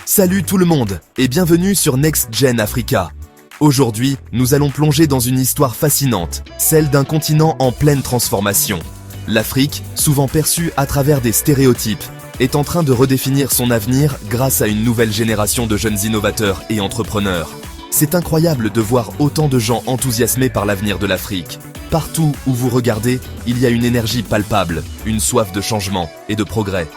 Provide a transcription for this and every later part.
Salut tout le monde et bienvenue sur Next Gen Africa. Aujourd'hui, nous allons plonger dans une histoire fascinante, celle d'un continent en pleine transformation. L'Afrique, souvent perçue à travers des stéréotypes, est en train de redéfinir son avenir grâce à une nouvelle génération de jeunes innovateurs et entrepreneurs. C'est incroyable de voir autant de gens enthousiasmés par l'avenir de l'Afrique. Partout où vous regardez, il y a une énergie palpable, une soif de changement et de progrès.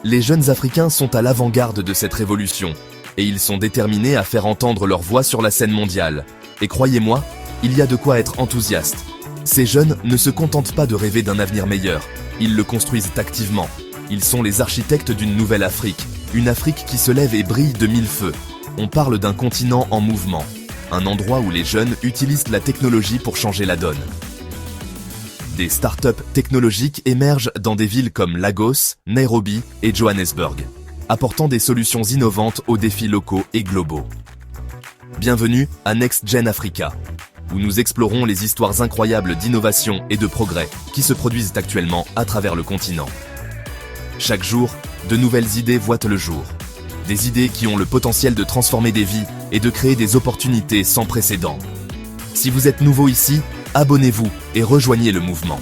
Les jeunes Africains sont à l'avant-garde de cette révolution, et ils sont déterminés à faire entendre leur voix sur la scène mondiale. Et croyez-moi, il y a de quoi être enthousiaste. Ces jeunes ne se contentent pas de rêver d'un avenir meilleur, ils le construisent activement. Ils sont les architectes d'une nouvelle Afrique, une Afrique qui se lève et brille de mille feux. On parle d'un continent en mouvement, un endroit où les jeunes utilisent la technologie pour changer la donne. Des startups technologiques émergent dans des villes comme Lagos, Nairobi et Johannesburg, apportant des solutions innovantes aux défis locaux et globaux. Bienvenue à Next Gen Africa, où nous explorons les histoires incroyables d'innovation et de progrès qui se produisent actuellement à travers le continent. Chaque jour, de nouvelles idées voient le jour. Des idées qui ont le potentiel de transformer des vies et de créer des opportunités sans précédent. Si vous êtes nouveau ici, abonnez-vous et rejoignez le mouvement.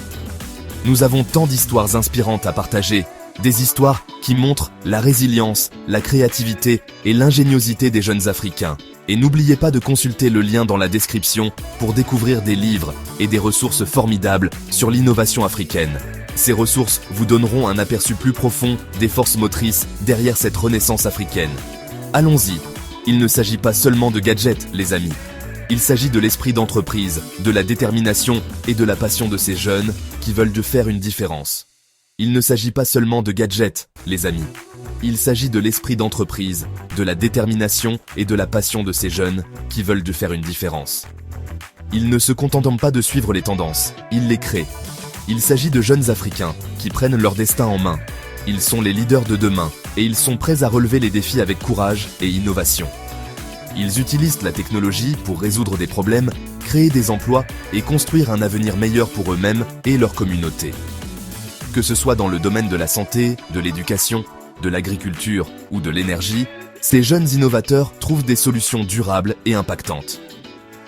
Nous avons tant d'histoires inspirantes à partager, des histoires qui montrent la résilience, la créativité et l'ingéniosité des jeunes Africains. Et n'oubliez pas de consulter le lien dans la description pour découvrir des livres et des ressources formidables sur l'innovation africaine. Ces ressources vous donneront un aperçu plus profond des forces motrices derrière cette renaissance africaine. Allons-y, il ne s'agit pas seulement de gadgets, les amis. Il s'agit de l'esprit d'entreprise, de la détermination et de la passion de ces jeunes qui veulent de faire une différence. Il ne s'agit pas seulement de gadgets, les amis. Il s'agit de l'esprit d'entreprise, de la détermination et de la passion de ces jeunes qui veulent de faire une différence. Ils ne se contentent pas de suivre les tendances, ils les créent. Il s'agit de jeunes Africains qui prennent leur destin en main. Ils sont les leaders de demain et ils sont prêts à relever les défis avec courage et innovation. Ils utilisent la technologie pour résoudre des problèmes, créer des emplois et construire un avenir meilleur pour eux-mêmes et leur communauté. Que ce soit dans le domaine de la santé, de l'éducation, de l'agriculture ou de l'énergie, ces jeunes innovateurs trouvent des solutions durables et impactantes.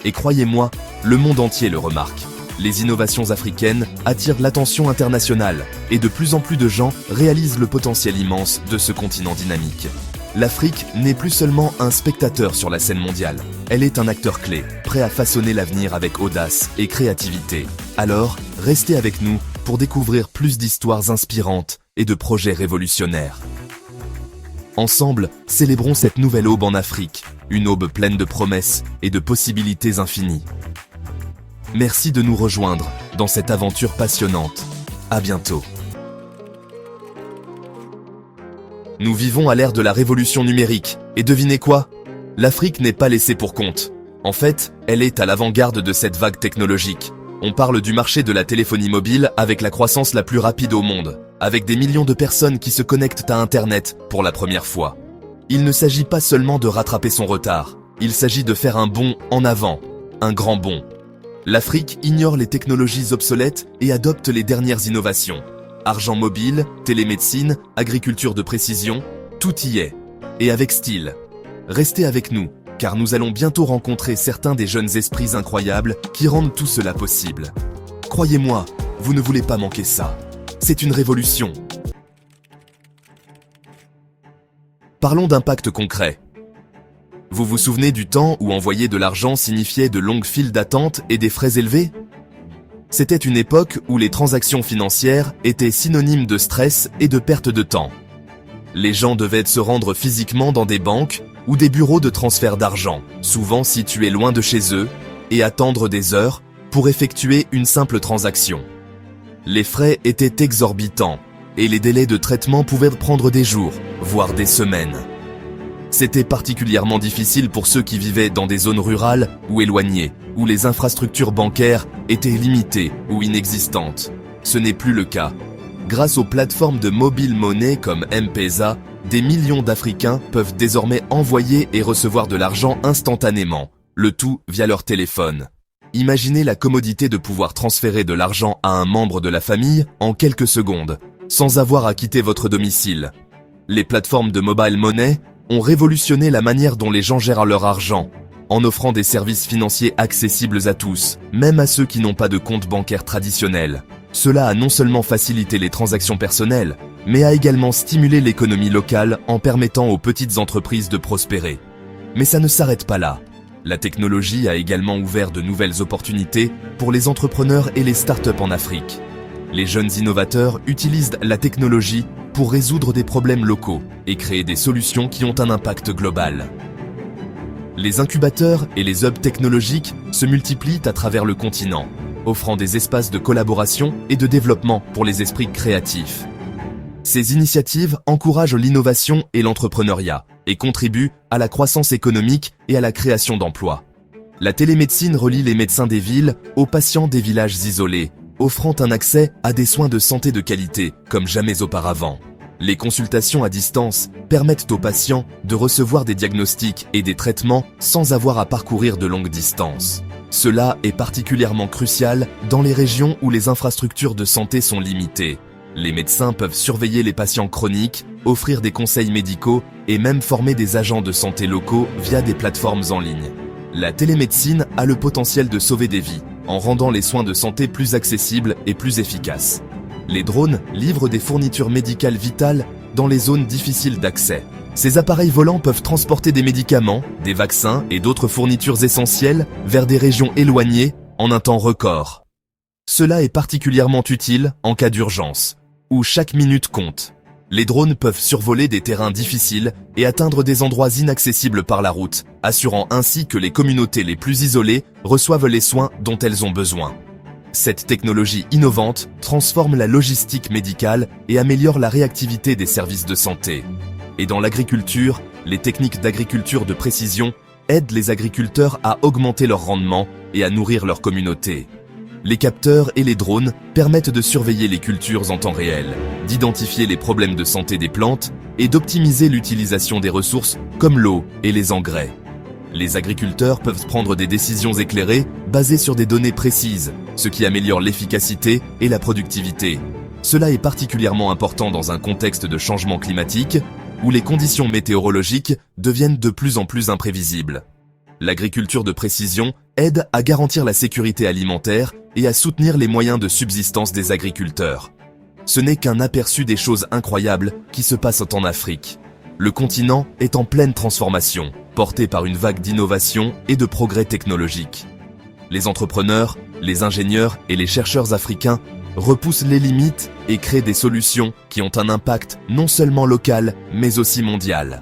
Et croyez-moi, le monde entier le remarque. Les innovations africaines attirent l'attention internationale et de plus en plus de gens réalisent le potentiel immense de ce continent dynamique. L'Afrique n'est plus seulement un spectateur sur la scène mondiale, elle est un acteur clé, prêt à façonner l'avenir avec audace et créativité. Alors, restez avec nous pour découvrir plus d'histoires inspirantes et de projets révolutionnaires. Ensemble, célébrons cette nouvelle aube en Afrique, une aube pleine de promesses et de possibilités infinies. Merci de nous rejoindre dans cette aventure passionnante. À bientôt. Nous vivons à l'ère de la révolution numérique, et devinez quoi? L'Afrique n'est pas laissée pour compte. En fait, elle est à l'avant-garde de cette vague technologique. On parle du marché de la téléphonie mobile avec la croissance la plus rapide au monde, avec des millions de personnes qui se connectent à Internet pour la première fois. Il ne s'agit pas seulement de rattraper son retard, il s'agit de faire un bond en avant, un grand bond. L'Afrique ignore les technologies obsolètes et adopte les dernières innovations. Argent mobile, télémédecine, agriculture de précision, tout y est. Et avec style. Restez avec nous, car nous allons bientôt rencontrer certains des jeunes esprits incroyables qui rendent tout cela possible. Croyez-moi, vous ne voulez pas manquer ça. C'est une révolution. Parlons d'impact concret. Vous vous souvenez du temps où envoyer de l'argent signifiait de longues files d'attente et des frais élevés ? C'était une époque où les transactions financières étaient synonymes de stress et de perte de temps. Les gens devaient se rendre physiquement dans des banques ou des bureaux de transfert d'argent, souvent situés loin de chez eux, et attendre des heures pour effectuer une simple transaction. Les frais étaient exorbitants et les délais de traitement pouvaient prendre des jours, voire des semaines. C'était particulièrement difficile pour ceux qui vivaient dans des zones rurales ou éloignées, où les infrastructures bancaires étaient limitées ou inexistantes. Ce n'est plus le cas. Grâce aux plateformes de mobile money comme M-Pesa, des millions d'Africains peuvent désormais envoyer et recevoir de l'argent instantanément, le tout via leur téléphone. Imaginez la commodité de pouvoir transférer de l'argent à un membre de la famille en quelques secondes, sans avoir à quitter votre domicile. Les plateformes de mobile money ont révolutionné la manière dont les gens gèrent leur argent, en offrant des services financiers accessibles à tous, même à ceux qui n'ont pas de compte bancaire traditionnel. Cela a non seulement facilité les transactions personnelles, mais a également stimulé l'économie locale en permettant aux petites entreprises de prospérer. Mais ça ne s'arrête pas là. La technologie a également ouvert de nouvelles opportunités pour les entrepreneurs et les startups en Afrique. Les jeunes innovateurs utilisent la technologie pour résoudre des problèmes locaux et créer des solutions qui ont un impact global. Les incubateurs et les hubs technologiques se multiplient à travers le continent, offrant des espaces de collaboration et de développement pour les esprits créatifs. Ces initiatives encouragent l'innovation et l'entrepreneuriat et contribuent à la croissance économique et à la création d'emplois. La télémédecine relie les médecins des villes aux patients des villages isolés, offrant un accès à des soins de santé de qualité comme jamais auparavant. Les consultations à distance permettent aux patients de recevoir des diagnostics et des traitements sans avoir à parcourir de longues distances. Cela est particulièrement crucial dans les régions où les infrastructures de santé sont limitées. Les médecins peuvent surveiller les patients chroniques, offrir des conseils médicaux et même former des agents de santé locaux via des plateformes en ligne. La télémédecine a le potentiel de sauver des vies, en rendant les soins de santé plus accessibles et plus efficaces. Les drones livrent des fournitures médicales vitales dans les zones difficiles d'accès. Ces appareils volants peuvent transporter des médicaments, des vaccins et d'autres fournitures essentielles vers des régions éloignées en un temps record. Cela est particulièrement utile en cas d'urgence, où chaque minute compte. Les drones peuvent survoler des terrains difficiles et atteindre des endroits inaccessibles par la route, assurant ainsi que les communautés les plus isolées reçoivent les soins dont elles ont besoin. Cette technologie innovante transforme la logistique médicale et améliore la réactivité des services de santé. Et dans l'agriculture, les techniques d'agriculture de précision aident les agriculteurs à augmenter leur rendement et à nourrir leur communauté. Les capteurs et les drones permettent de surveiller les cultures en temps réel, d'identifier les problèmes de santé des plantes et d'optimiser l'utilisation des ressources comme l'eau et les engrais. Les agriculteurs peuvent prendre des décisions éclairées basées sur des données précises, ce qui améliore l'efficacité et la productivité. Cela est particulièrement important dans un contexte de changement climatique où les conditions météorologiques deviennent de plus en plus imprévisibles. L'agriculture de précision aide à garantir la sécurité alimentaire et à soutenir les moyens de subsistance des agriculteurs. Ce n'est qu'un aperçu des choses incroyables qui se passent en Afrique. Le continent est en pleine transformation, porté par une vague d'innovation et de progrès technologiques. Les entrepreneurs, les ingénieurs et les chercheurs africains repoussent les limites et créent des solutions qui ont un impact non seulement local, mais aussi mondial.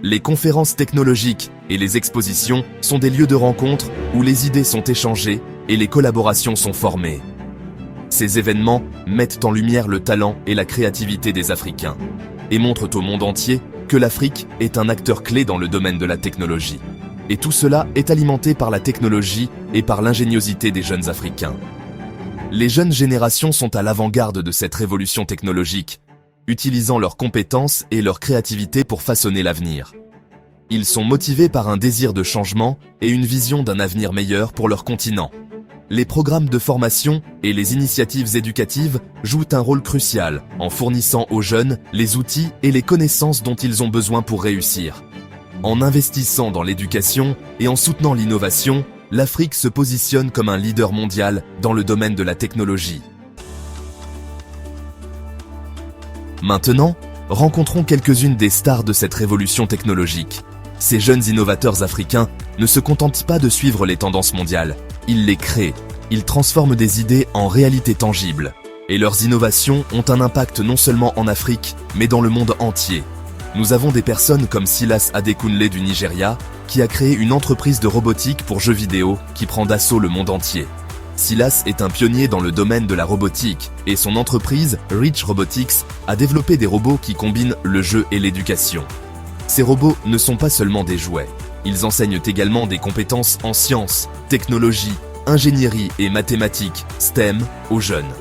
Les conférences technologiques et les expositions sont des lieux de rencontre où les idées sont échangées et les collaborations sont formées. Ces événements mettent en lumière le talent et la créativité des Africains et montrent au monde entier que l'Afrique est un acteur clé dans le domaine de la technologie. Et tout cela est alimenté par la technologie et par l'ingéniosité des jeunes Africains. Les jeunes générations sont à l'avant-garde de cette révolution technologique, utilisant leurs compétences et leur créativité pour façonner l'avenir. Ils sont motivés par un désir de changement et une vision d'un avenir meilleur pour leur continent. Les programmes de formation et les initiatives éducatives jouent un rôle crucial en fournissant aux jeunes les outils et les connaissances dont ils ont besoin pour réussir. En investissant dans l'éducation et en soutenant l'innovation, l'Afrique se positionne comme un leader mondial dans le domaine de la technologie. Maintenant, rencontrons quelques-unes des stars de cette révolution technologique. Ces jeunes innovateurs africains ne se contentent pas de suivre les tendances mondiales, ils les créent, ils transforment des idées en réalité tangible. Et leurs innovations ont un impact non seulement en Afrique, mais dans le monde entier. Nous avons des personnes comme Silas Adekunle du Nigeria, qui a créé une entreprise de robotique pour jeux vidéo qui prend d'assaut le monde entier. Silas est un pionnier dans le domaine de la robotique et son entreprise, Rich Robotics, a développé des robots qui combinent le jeu et l'éducation. Ces robots ne sont pas seulement des jouets, ils enseignent également des compétences en sciences, technologie, ingénierie et mathématiques, STEM, aux jeunes.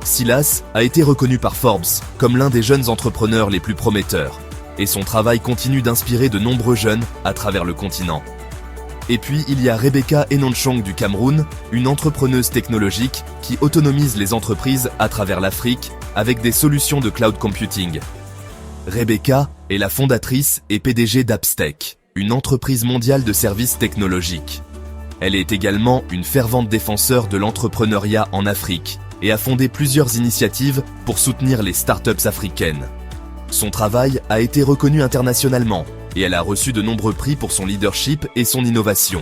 Silas a été reconnu par Forbes comme l'un des jeunes entrepreneurs les plus prometteurs, et son travail continue d'inspirer de nombreux jeunes à travers le continent. Et puis il y a Rebecca Enonchong du Cameroun, une entrepreneuse technologique qui autonomise les entreprises à travers l'Afrique avec des solutions de cloud computing. Rebecca est la fondatrice et PDG d'Apstech, une entreprise mondiale de services technologiques. Elle est également une fervente défenseur de l'entrepreneuriat en Afrique et a fondé plusieurs initiatives pour soutenir les startups africaines. Son travail a été reconnu internationalement et elle a reçu de nombreux prix pour son leadership et son innovation.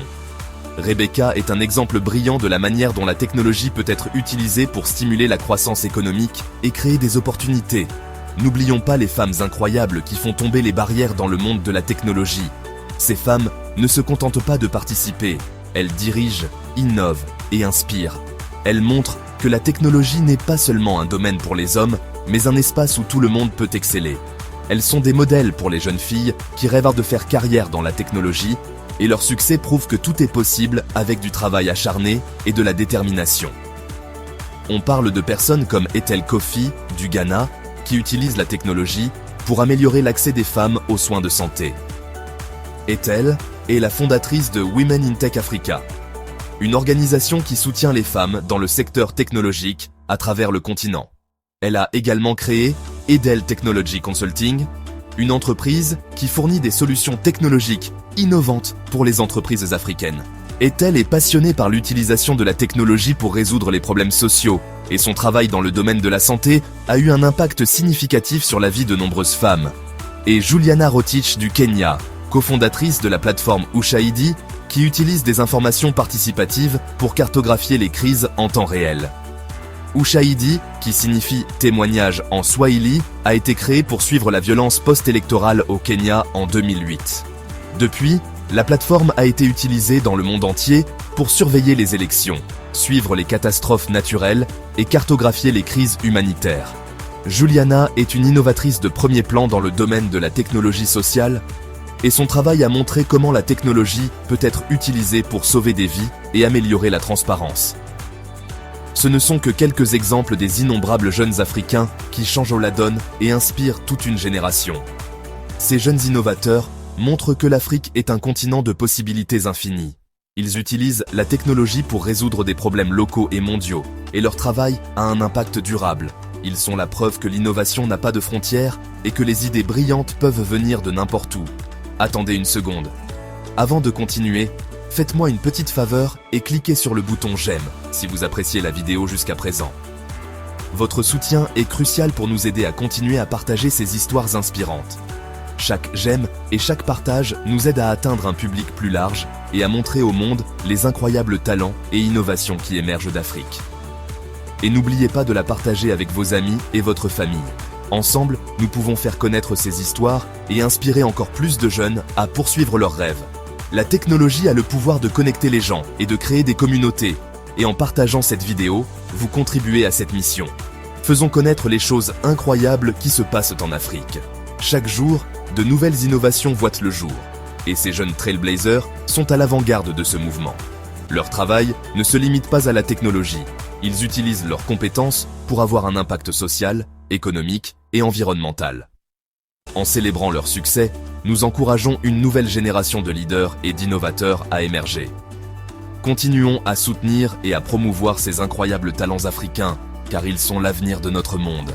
Rebecca est un exemple brillant de la manière dont la technologie peut être utilisée pour stimuler la croissance économique et créer des opportunités. N'oublions pas les femmes incroyables qui font tomber les barrières dans le monde de la technologie. Ces femmes ne se contentent pas de participer, elles dirigent, innovent et inspirent. Elles montrent que la technologie n'est pas seulement un domaine pour les hommes, mais un espace où tout le monde peut exceller. Elles sont des modèles pour les jeunes filles qui rêvent de faire carrière dans la technologie, et leur succès prouve que tout est possible avec du travail acharné et de la détermination. On parle de personnes comme Ethel Kofi, du Ghana, qui utilisent la technologie pour améliorer l'accès des femmes aux soins de santé. Ethel est la fondatrice de Women in Tech Africa, une organisation qui soutient les femmes dans le secteur technologique à travers le continent. Elle a également créé Edel Technology Consulting, une entreprise qui fournit des solutions technologiques innovantes pour les entreprises africaines. Ethel est passionnée par l'utilisation de la technologie pour résoudre les problèmes sociaux, et son travail dans le domaine de la santé a eu un impact significatif sur la vie de nombreuses femmes. Et Juliana Rotich du Kenya, cofondatrice de la plateforme Ushahidi, qui utilise des informations participatives pour cartographier les crises en temps réel. Ushahidi, qui signifie témoignage en Swahili, a été créé pour suivre la violence post-électorale au Kenya en 2008. Depuis, la plateforme a été utilisée dans le monde entier pour surveiller les élections, suivre les catastrophes naturelles et cartographier les crises humanitaires. Juliana est une innovatrice de premier plan dans le domaine de la technologie sociale et son travail a montré comment la technologie peut être utilisée pour sauver des vies et améliorer la transparence. Ce ne sont que quelques exemples des innombrables jeunes Africains qui changent la donne et inspirent toute une génération. Ces jeunes innovateurs montrent que l'Afrique est un continent de possibilités infinies. Ils utilisent la technologie pour résoudre des problèmes locaux et mondiaux, et leur travail a un impact durable. Ils sont la preuve que l'innovation n'a pas de frontières et que les idées brillantes peuvent venir de n'importe où. Attendez une seconde. Avant de continuer, faites-moi une petite faveur et cliquez sur le bouton j'aime si vous appréciez la vidéo jusqu'à présent. Votre soutien est crucial pour nous aider à continuer à partager ces histoires inspirantes. Chaque j'aime et chaque partage nous aide à atteindre un public plus large et à montrer au monde les incroyables talents et innovations qui émergent d'Afrique. Et n'oubliez pas de la partager avec vos amis et votre famille. Ensemble, nous pouvons faire connaître ces histoires et inspirer encore plus de jeunes à poursuivre leurs rêves. La technologie a le pouvoir de connecter les gens et de créer des communautés. Et en partageant cette vidéo, vous contribuez à cette mission. Faisons connaître les choses incroyables qui se passent en Afrique. Chaque jour, de nouvelles innovations voient le jour. Et ces jeunes trailblazers sont à l'avant-garde de ce mouvement. Leur travail ne se limite pas à la technologie. Ils utilisent leurs compétences pour avoir un impact social, économique et environnemental. En célébrant leur succès, nous encourageons une nouvelle génération de leaders et d'innovateurs à émerger. Continuons à soutenir et à promouvoir ces incroyables talents africains, car ils sont l'avenir de notre monde.